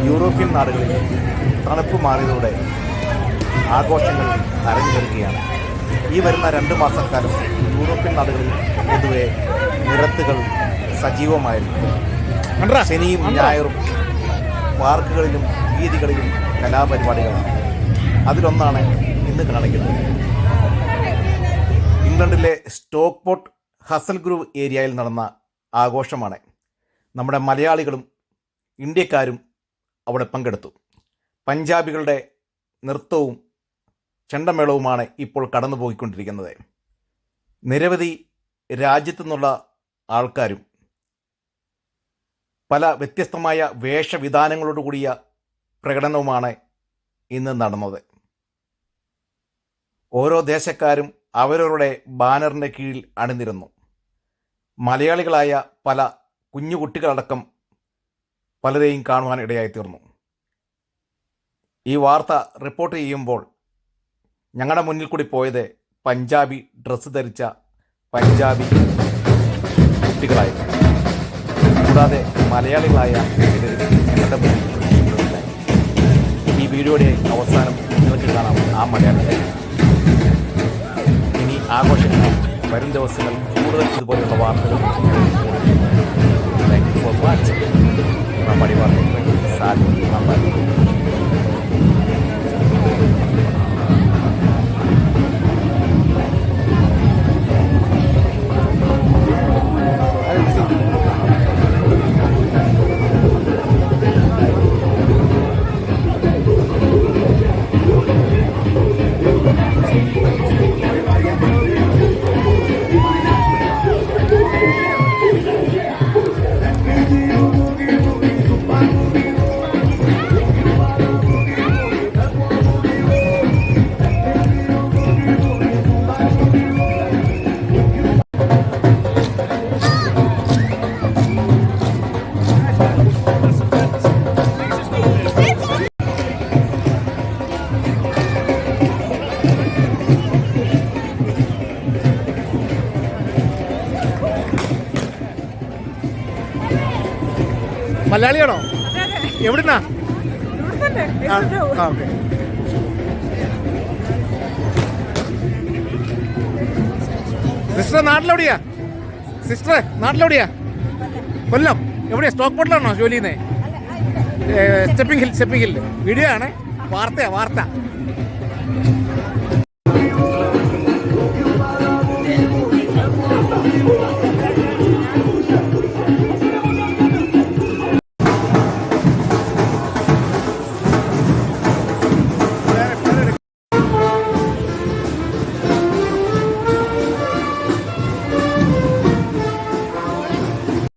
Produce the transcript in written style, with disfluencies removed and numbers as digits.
European നാടുകളിൽ തണുപ്പ് മാറിയതോടെ ആഘോഷങ്ങൾ അരങ്ങു വരികയാണ്. ഈ വരുന്ന 2 മാസക്കാലം യൂറോപ്യൻ നാടുകളിൽ പൊതുവെ നിരത്തുകൾ സജീവമായിരുന്നു. ശനിയും ഞായറും പാർക്കുകളിലും വീതികളിലും കലാപരിപാടികളാണ്. അതിലൊന്നാണ് ഇന്ന് കാണിക്കുന്നത്. ഇംഗ്ലണ്ടിലെ സ്റ്റോക്ക്പോർട്ട് ഹസൽ ഗ്രൂവ് ഏരിയയിൽ നടന്ന ആഘോഷമാണ്. നമ്മുടെ മലയാളികളും ഇന്ത്യക്കാരും അവിടെ പങ്കെടുത്തു. പഞ്ചാബികളുടെ നൃത്തവും ചെണ്ടമേളവുമാണ് ഇപ്പോൾ കടന്നു പോയിക്കൊണ്ടിരിക്കുന്നത്. നിരവധി രാജ്യത്തു നിന്നുള്ള ആൾക്കാരും പല വ്യത്യസ്തമായ വേഷവിധാനങ്ങളോടുകൂടിയ പ്രകടനവുമാണ് ഇന്ന് നടന്നത്. ഓരോ ദേശക്കാരും അവരവരുടെ ബാനറിൻ്റെ കീഴിൽ അണിനിരന്നു. മലയാളികളായ പല കുഞ്ഞുകുട്ടികളടക്കം പലരെയും കാണുവാൻ ഇടയായിത്തീർന്നു. ഈ വാർത്ത റിപ്പോർട്ട് ചെയ്യുമ്പോൾ ഞങ്ങളുടെ മുന്നിൽ കൂടി പോയത് പഞ്ചാബി ഡ്രസ്സ് ധരിച്ച പഞ്ചാബി കുട്ടികളായിരുന്നു. കൂടാതെ മലയാളികളായ ഞങ്ങളുടെ മുന്നിൽ. ഈ വീഡിയോയുടെ അവസാനം നിങ്ങൾക്ക് കാണാം ആ മലയാളികളെ. ഇനി ആഘോഷങ്ങൾ വരും ദിവസങ്ങൾ കൂടുതൽ ഇതുപോലെയുള്ള വാർത്തകൾ. Thank you for watching. നമ്മുടെ വാർത്തകൾ സാധിക്കും. മലയാളിയാണോ? എവിടുന്നാ? സിസ്റ്റർ നാട്ടിലെവിടെയാ? സിസ്റ്റർ നാട്ടിലെവിടെയാ? കൊല്ലം. എവിടെയാ? സ്റ്റോക്ക് പോർട്ടിലാണോ ജോലി ചെയ്യുന്നത്? സ്റ്റെപ്പിംഗ് ഹിൽ വീഡിയോ ആണ്. വാർത്ത